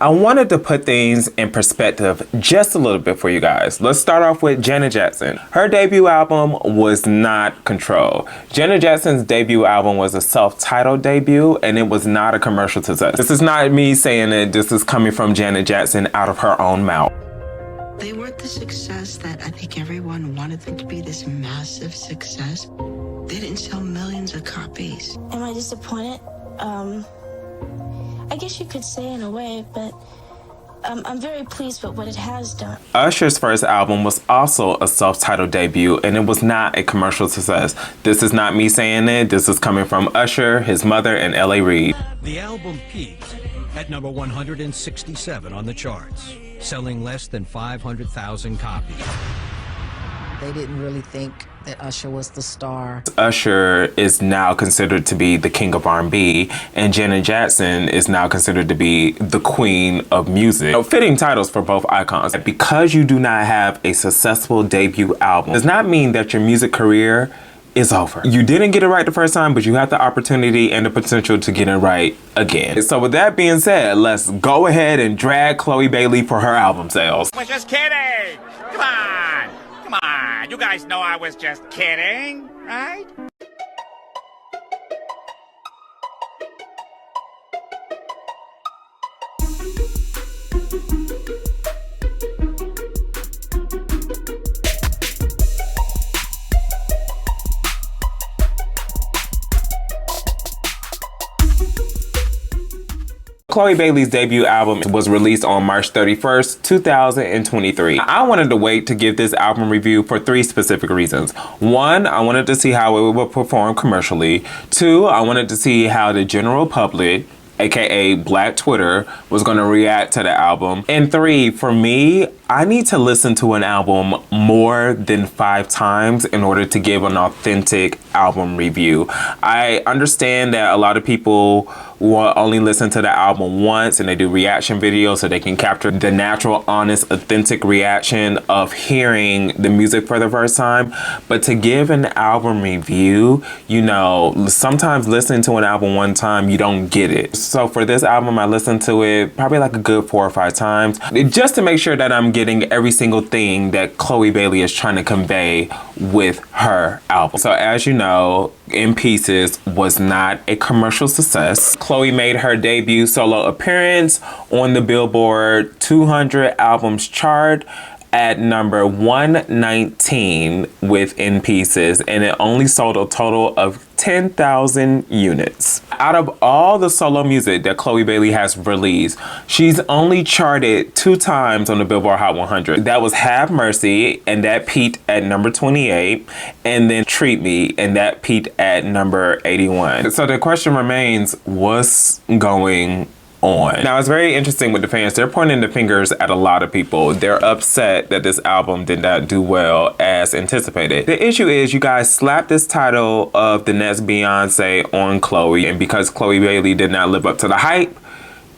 I wanted to put things in perspective just a little bit for you guys. Let's start off with Janet Jackson. Her debut album was not Control. Janet Jackson's debut album was a self-titled debut, and it was not a commercial success. This is not me saying it, this is coming from Janet Jackson out of her own mouth. They weren't the success that I think everyone wanted them to be, this massive success. They didn't sell millions of copies. Am I disappointed? I guess you could say in a way, but I'm very pleased with what it has done. Usher's first album was also a self-titled debut, and it was not a commercial success. This is not me saying it. This is coming from Usher, his mother, and L.A. Reid. The album peaked at number 167 on the charts, selling less than 500,000 copies. They didn't really think that Usher was the star. Usher is now considered to be the king of R&B, and Janet Jackson is now considered to be the queen of music. Fitting titles for both icons. Because you do not have a successful debut album does not mean that your music career is over. You didn't get it right the first time, but you have the opportunity and the potential to get it right again. So with that being said, let's go ahead and drag Chloe Bailey for her album sales. I was just kidding. Come on. Come on. You guys know I was just kidding, right? Chloe Bailey's debut album was released on March 31st, 2023. I wanted to wait to give this album review for 3 specific reasons. 1, I wanted to see how it would perform commercially. 2, I wanted to see how the general public, aka Black Twitter, was going to react to the album. And 3, for me, I need to listen to an album more than 5 times in order to give an authentic album review. I understand that a lot of people will only listen to the album once and they do reaction videos so they can capture the natural, honest, authentic reaction of hearing the music for the first time. But to give an album review, you know, sometimes listening to an album one time, you don't get it. So for this album, I listened to it probably like a good 4 or 5 times just to make sure that I'm getting every single thing that Chloe Bailey is trying to convey with her album. So as you know, In Pieces was not a commercial success. Chloe made her debut solo appearance on the Billboard 200 albums chart at number 119 with In Pieces, and it only sold a total of 10,000 units. Out of all the solo music that Chloe Bailey has released, she's only charted 2 times on the Billboard Hot 100. That was Have Mercy, and that peaked at number 28, and then Treat Me, and that peaked at number 81. So the question remains, what's going on? Now, it's very interesting with the fans. They're pointing the fingers at a lot of people. They're upset that this album did not do well as anticipated. The issue is you guys slapped this title of the next Beyonce on Chloe, and because Chloe Bailey did not live up to the hype,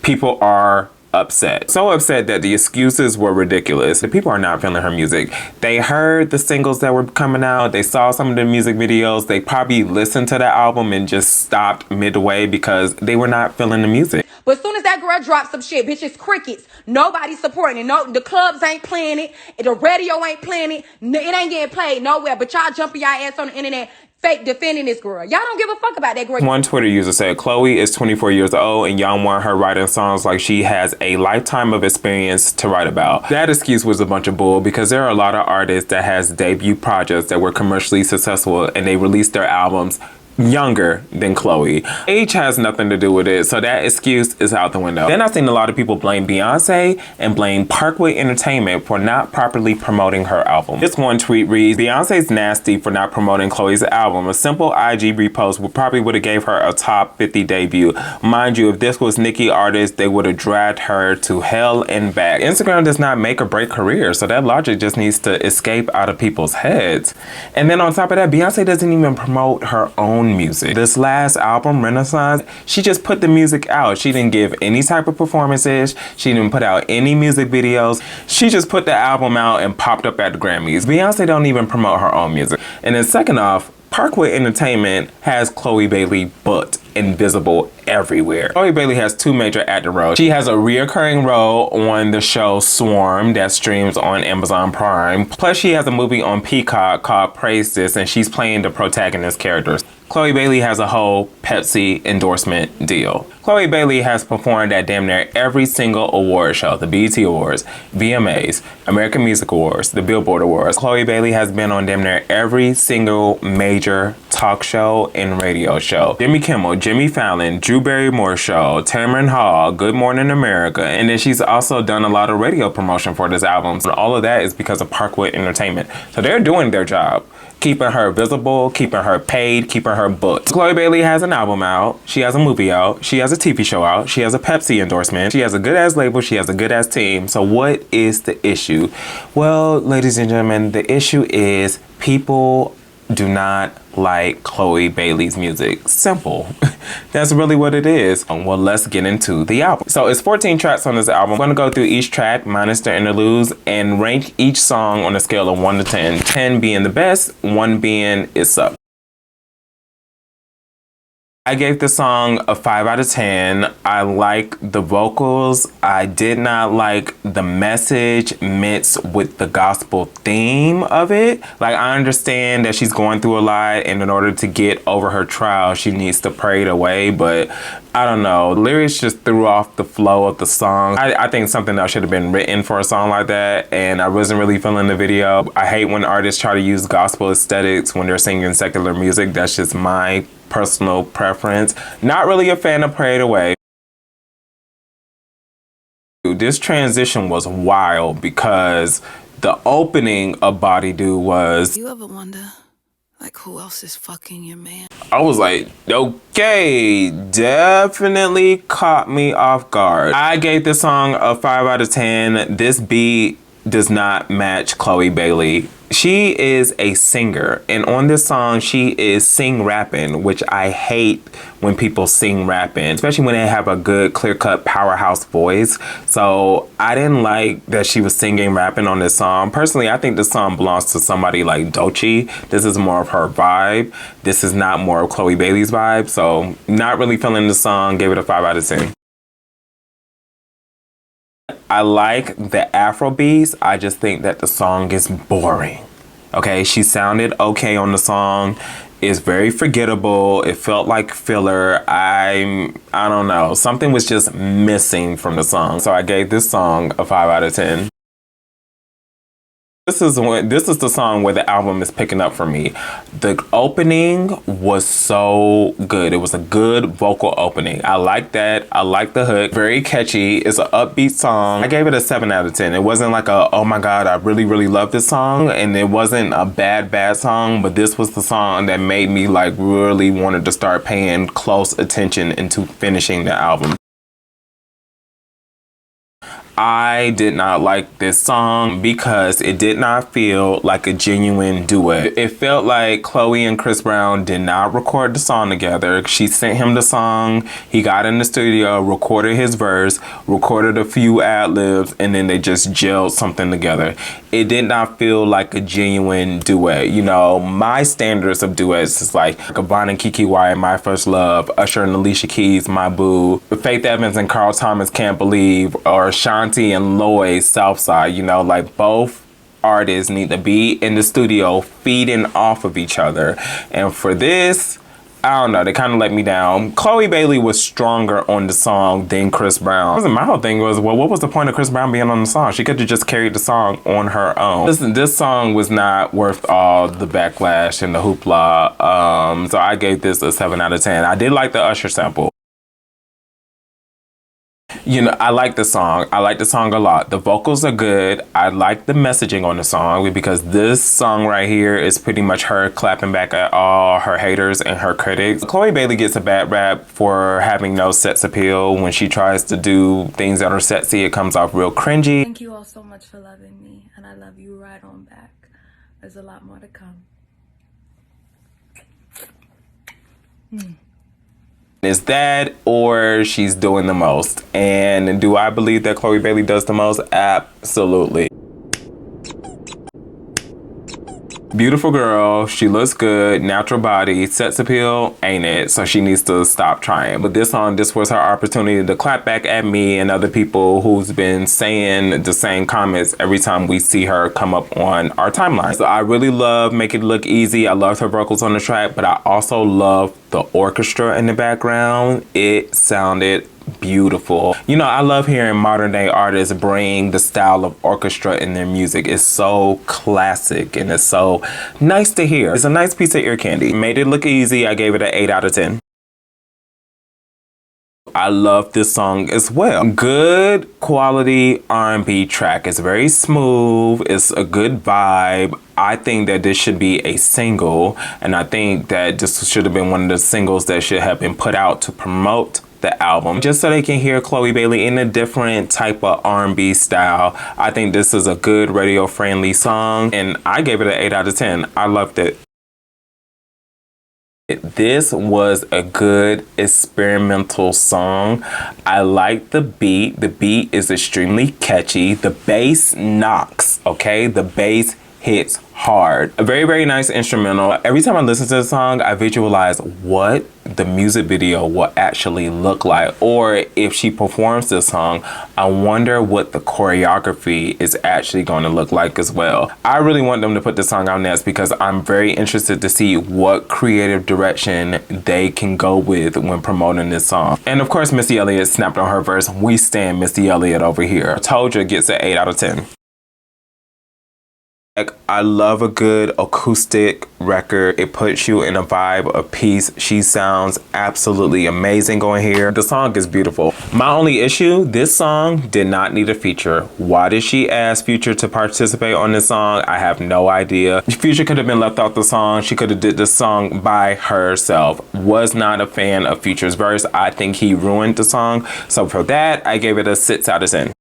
people are upset. So upset that the excuses were ridiculous. The people are not feeling her music. They heard the singles that were coming out. They saw some of the music videos. They probably listened to the album and just stopped midway because they were not feeling the music. But as soon as that girl drops some shit, bitch, it's crickets. Nobody's supporting it. No, the clubs ain't playing it. The radio ain't playing it. It ain't getting played nowhere. But y'all jumping y'all ass on the internet fake defending this girl. Y'all don't give a fuck about that girl. One Twitter user said, Chloe is 24 years old and y'all want her writing songs like she has a lifetime of experience to write about. That excuse was a bunch of bull because there are a lot of artists that has debut projects that were commercially successful and they released their albums younger than Chloe. Age has nothing to do with it, so that excuse is out the window. Then I've seen a lot of people blame Beyonce and blame Parkway Entertainment for not properly promoting her album. This one tweet reads, Beyonce's nasty for not promoting Chloe's album. A simple IG repost probably would have gave her a top 50 debut. Mind you, if this was Nicki artist, they would have dragged her to hell and back. Instagram does not make or break careers, so that logic just needs to escape out of people's heads. And then on top of that, Beyonce doesn't even promote her own music. This last album, Renaissance, she just put the music out. She didn't give any type of performances. She didn't put out any music videos. She just put the album out and popped up at the Grammys. Beyonce don't even promote her own music. And then second off, Parkway Entertainment has Chloe Bailey booked and visible everywhere. Chloe Bailey has two major acting roles. She has a reoccurring role on the show Swarm that streams on Amazon Prime. Plus she has a movie on Peacock called Praise This, and she's playing the protagonist characters. Chloe Bailey has a whole Pepsi endorsement deal. Chloe Bailey has performed at damn near every single award show, the BET Awards, VMAs, American Music Awards, the Billboard Awards. Chloe Bailey has been on damn near every single major talk show and radio show. Jimmy Kimmel, Jimmy Fallon, Drew Barrymore Show, Tamron Hall, Good Morning America, and then she's also done a lot of radio promotion for this album. So all of that is because of Parkwood Entertainment. So they're doing their job, keeping her visible, keeping her paid, keeping her booked. Chloe Bailey has an album out. She has a movie out. She has a TV show out. She has a Pepsi endorsement. She has a good ass label. She has a good ass team. So what is the issue? Well, ladies and gentlemen, the issue is people do not like Chloe Bailey's music. Simple. That's really what it is. Well, let's get into the album. So it's 14 tracks on this album. I'm gonna go through each track minus the interludes and rank each song on a scale of 1 to 10. 10 being the best, 1 being it sucks. I gave the song a 5 out of 10. I like the vocals. I did not like the message mixed with the gospel theme of it. Like, I understand that she's going through a lot, and in order to get over her trial, she needs to pray it away, but I don't know. The lyrics just threw off the flow of the song. I think something else should have been written for a song like that, and I wasn't really feeling the video. I hate when artists try to use gospel aesthetics when they're singing secular music. That's just my personal preference. Not really a fan of Pray It Away. This transition was wild because the opening of Body Do was... You ever wonder, like, who else is fucking your man? I was like, okay, definitely caught me off guard. I gave this song a 5 out of 10. This beat does not match Chloe Bailey. She is a singer, and on this song she is sing rapping, which I hate when people sing rapping, especially when they have a good clear-cut powerhouse voice. So I didn't like that she was singing rapping on this song. Personally, I think this song belongs to somebody like Doechii. This is more of her vibe. This is not more of Chloe Bailey's vibe, so not really feeling the song. Gave it a 5 out of 10. I like the Afro beats. I just think that the song is boring. Okay, she sounded okay on the song. It's very forgettable. It felt like filler. I don't know. Something was just missing from the song. So I gave this song a 5 out of 10. This is the song where the album is picking up for me. The opening was so good. It was a good vocal opening. I like that. I like the hook. Very catchy. It's an upbeat song. I gave it a 7 out of 10. It wasn't like a, oh my God, I really, really love this song. And it wasn't a bad song, but this was the song that made me like really wanted to start paying close attention into finishing the album. I did not like this song because it did not feel like a genuine duet. It felt like Chloe and Chris Brown did not record the song together. She sent him the song, he got in the studio, recorded his verse, recorded a few ad-libs, and then they just gelled something together. It did not feel like a genuine duet. You know, my standards of duets is like Yvonne and Keke Wyatt, My First Love, Usher and Alicia Keys, My Boo, Faith Evans and Carl Thomas, Can't Believe, or Shanti and Lloyd, Southside. You know, like both artists need to be in the studio feeding off of each other. And for this, I don't know, they kind of let me down. Chloe Bailey was stronger on the song than Chris Brown. My whole thing was, well, what was the point of Chris Brown being on the song? She could have just carried the song on her own. Listen, this song was not worth all the backlash and the hoopla. So I gave this a 7 out of 10. I did like the Usher sample. You know, I like the song. I like the song a lot. The vocals are good. I like the messaging on the song because this song right here is pretty much her clapping back at all her haters and her critics. Chloe Bailey gets a bad rap for having no sex appeal. When she tries to do things that are sexy, it comes off real cringy. Thank you all so much for loving me, and I love you right on back. There's a lot more to come. Is that or she's doing the most? And do I believe that Chloe Bailey does the most? Absolutely. Beautiful girl, she looks good, natural body, sex appeal, ain't it? So she needs to stop trying. But this song, this was her opportunity to clap back at me and other people who's been saying the same comments every time we see her come up on our timeline. So I really love Make It Look Easy. I love her vocals on the track, but I also love the orchestra in the background. It sounded beautiful. You know, I love hearing modern day artists bring the style of orchestra in their music. It's so classic and it's so nice to hear. It's a nice piece of ear candy. Made It Look Easy. I gave it an 8 out of 10. I love this song as well. Good quality R&B track. It's very smooth. It's a good vibe. I think that this should be a single, and I think that this should have been one of the singles that should have been put out to promote the album, just so they can hear Chloe Bailey in a different type of R&B style. I think this is a good radio friendly song, and I gave it an 8 out of 10. I loved it. This was a good experimental song. I like the beat. The beat is extremely catchy. The bass knocks, okay? The bass hits hard. A very, very nice instrumental. Every time I listen to the song, I visualize what the music video will actually look like. Or if she performs this song, I wonder what the choreography is actually going to look like as well. I really want them to put this song out next because I'm very interested to see what creative direction they can go with when promoting this song. And of course, Missy Elliott snapped on her verse. We stand Missy Elliott over here. Told You gets an 8 out of 10. I love a good acoustic record. It puts you in a vibe of peace. She sounds absolutely amazing on here. The song is beautiful. My only issue, this song did not need a feature. Why did she ask Future to participate on this song? I have no idea. Future could have been left off the song. She could have did this song by herself. Was not a fan of Future's verse. I think he ruined the song. So for that, I gave it a 6 out of 10.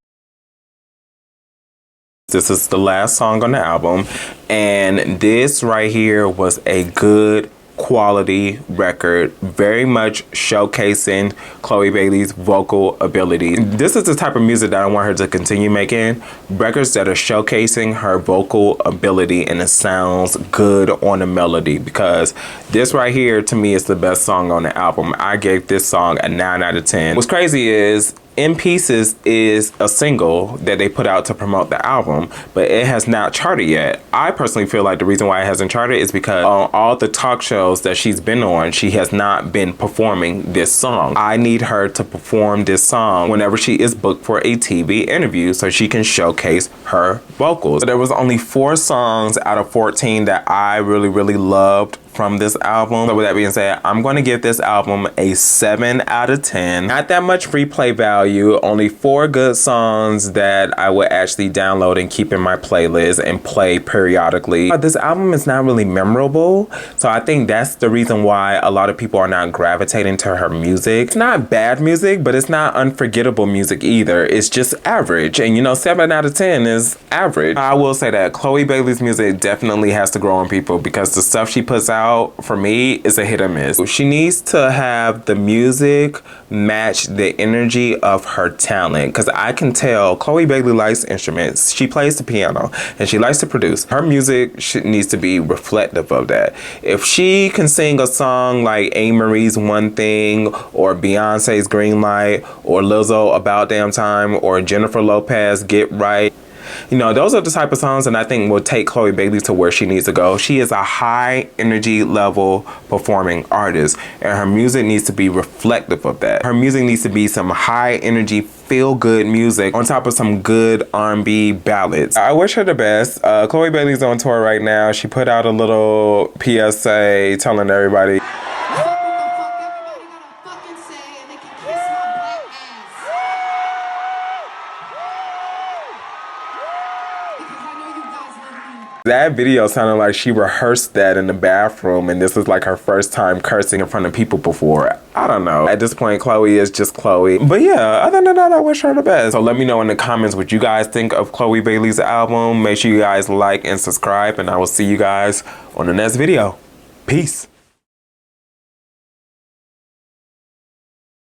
This is the last song on the album, and this right here was a good quality record, very much showcasing Chloe Bailey's vocal ability. This is the type of music that I want her to continue making, records that are showcasing her vocal ability and it sounds good on the melody, because this right here to me is the best song on the album. I gave this song a 9 out of 10. What's crazy is In Pieces is a single that they put out to promote the album, but it has not charted yet. I personally feel like the reason why it hasn't charted is because on all the talk shows that she's been on, she has not been performing this song. I need her to perform this song whenever she is booked for a TV interview so she can showcase her vocals. There was only 4 songs out of 14 that I really loved from this album. So with that being said, I'm going to give this album a 7 out of 10. Not that much replay value, only 4 good songs that I would actually download and keep in my playlist and play periodically. This album is not really memorable, so I think that's the reason why a lot of people are not gravitating to her music. It's not bad music, but it's not unforgettable music either. It's just average, and you know, 7 out of 10 is average. I will say that Chloe Bailey's music definitely has to grow on people, because the stuff she puts out for me is a hit or miss. She needs to have the music match the energy of her talent, because I can tell Chloe Bailey likes instruments. She plays the piano and she likes to produce. Her music needs to be reflective of that. If she can sing a song like A. Marie's One Thing, or Beyonce's Green Light, or Lizzo About Damn Time, or Jennifer Lopez Get Right, you know, those are the type of songs that I think will take Chloe Bailey to where she needs to go. She is a high energy level performing artist, and her music needs to be reflective of that. Her music needs to be some high energy, feel good music on top of some good R&B ballads. I wish her the best. Chloe Bailey's on tour right now. She put out a little PSA telling everybody, that video sounded like she rehearsed that in the bathroom, and this is like her first time cursing in front of people before. I don't know. At this point, Chloe is just Chloe. But yeah, other than that, I wish her the best. So let me know in the comments what you guys think of Chloe Bailey's album. Make sure you guys like and subscribe, and I will see you guys on the next video. Peace.